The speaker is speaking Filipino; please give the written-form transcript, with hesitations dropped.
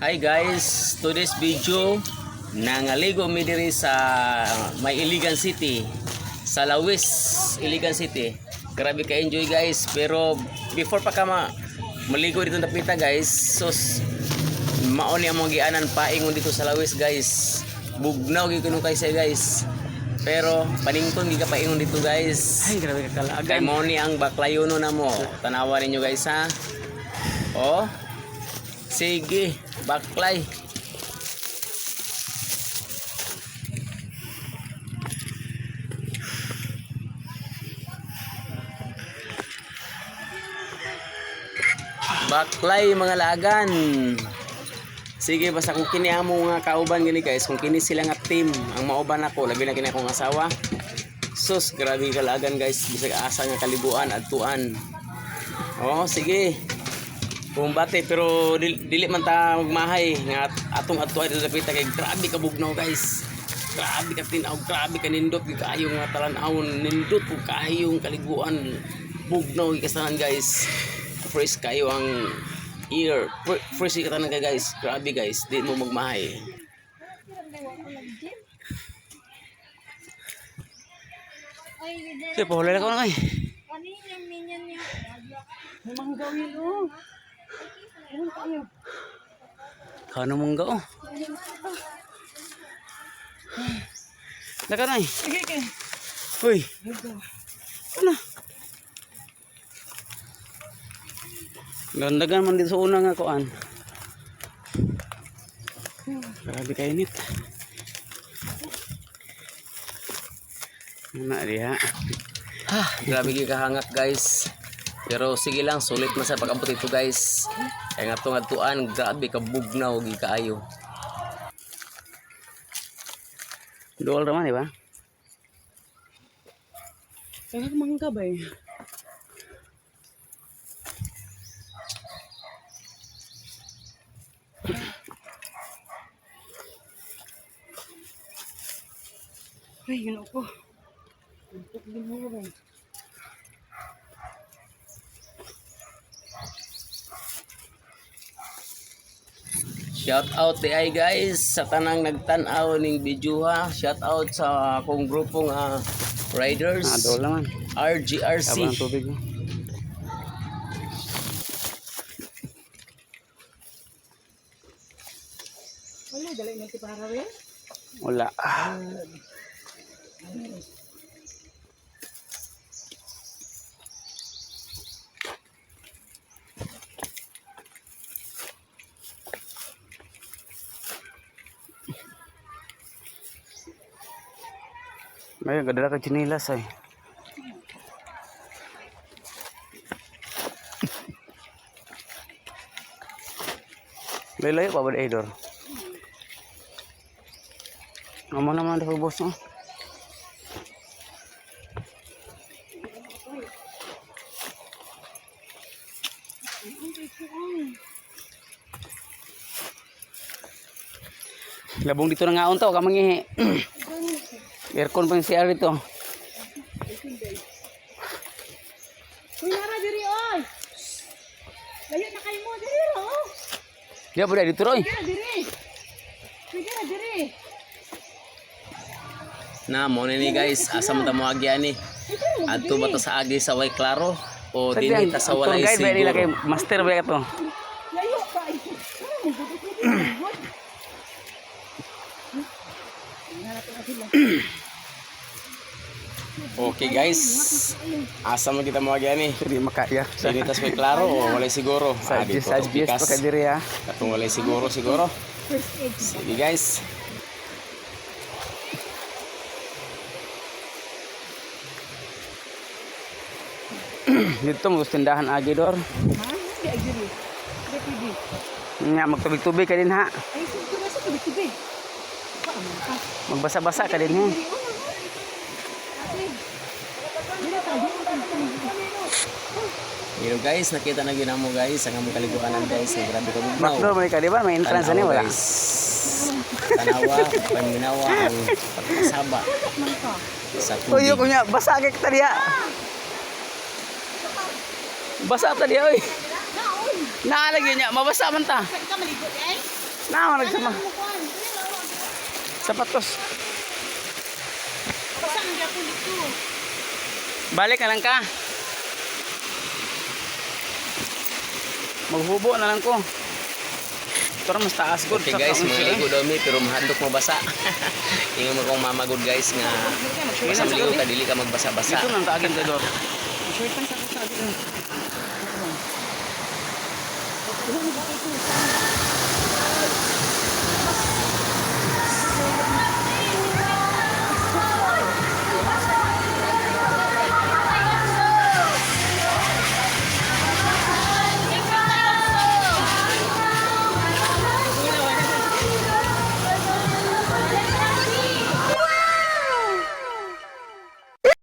Hi guys, today's video nangaligo mi diri sa may Iligan City, sa Lawis, Iligan City. Grabe ka enjoy guys, pero before pa ka maligo dito napita guys, sus mao ni among gianan paingon dito sa Lawis guys. Bugnaw gyud kuno kay guys. Pero panington gi ka paingon dito guys. Ay, grabe ka Kay kalagan. mo ni ang baklayono na mo. Tanawa ninyo guys ha. Oh. Sige, baklay. Baklay mga lagan. Sige, basta kung kini amo nga kauban gini guys, kung kini sila nga team, ang mauban ako, labi na kini akong asawa. Sus, grabe kalagan guys, bisag asa nga kalibuan adtuan. Oh, sige. Bumbate pero dili man ta magmahay nga atong adto ay dapita kay grabe ka bugnaw guys. Grabe ka tinaw, grabe ka nindot kayo nga talan-awon, nindot ko kayong kaliguan. Bugnaw ikasahan guys. Fresh kayo ang ear. Fresh ka tanan guys. Grabe guys, di mo magmahay. Sige, pahulay na ko na kay. Memang gawin oh. Ano tayo? Kano mong gao? Laka na eh. Sige kay. Uy. Ano? Gandagan man dito sa una nga kuan. Grabe ka init. Ano diha? Grabe gi kahangat guys. Pero sige lang, sulit na sa pag-abot ito guys. Kaya nga itong atuan, grabe ka bugnaw gi kaayo. Dual raman, di ba? Saka mangga ba eh? Ay, yun ako. Untuk din mo ba? Shout out di ay guys sa tanang nagtan-aw ning video ha. Shout out sa akong grupong riders. Dual naman. RGRC. Sabang tubig mo. Wala, dali na ti para rin. Wala. May gadala ka chinilas ay. Layo pa ba di Idor? Amo naman daw boss no. Labong dito na nga unta ka mangihi. Aircon pang siya dito. Uy, nara diri oy. Layo na kayo mo diri oh. Dia boleh dito roy. Sige na diri. Sige na diri. Na mo ni guys, asa mo ta mo agya ni? Adto ba ta sa agi sa way klaro o dinhi ta sa walay guide ba nila kay siguro? master ba to? Layo pa. Okay guys. Asa mo kita mo agya ni? Hindi makaya. Dinhi ta sa way klaro o walay siguro? Sajis pa kay diri ha. Katong walay siguro. Sige guys. Dito mo tindahan agi dor. Ha? Di ay diri. Di pwede. Nga magtubig-tubig ka din ha. Ay, sige na sa tubig. Paano ka? Magbasa-basa ka din ha. Pero guys, nakita na gyud mo guys ang among kaliguanan guys. Grabe ka bugnaw. Backdoor mo ka di ba? May entrance ani wala. Guys. Tanawa, panginawa ang pagkasaba sa Tuyo tubig. ko nya basa kay ka diha. Basa ta diha oy. Naalagyan niya, mabasa man ta. Saan ka maligo, eh? Naman nagsama. Sapatos. Basta ang ako dito. Balik na lang ka. Maghubo na lang ko. Pero mas taas ko. Okay guys, maligo daw mi pero mahadlok mo basa. Ingon mo kung mamagod guys nga basta maligo ka dili ka magbasa-basa. Ito lang kaagin ka doon. Short pants ako sa atin.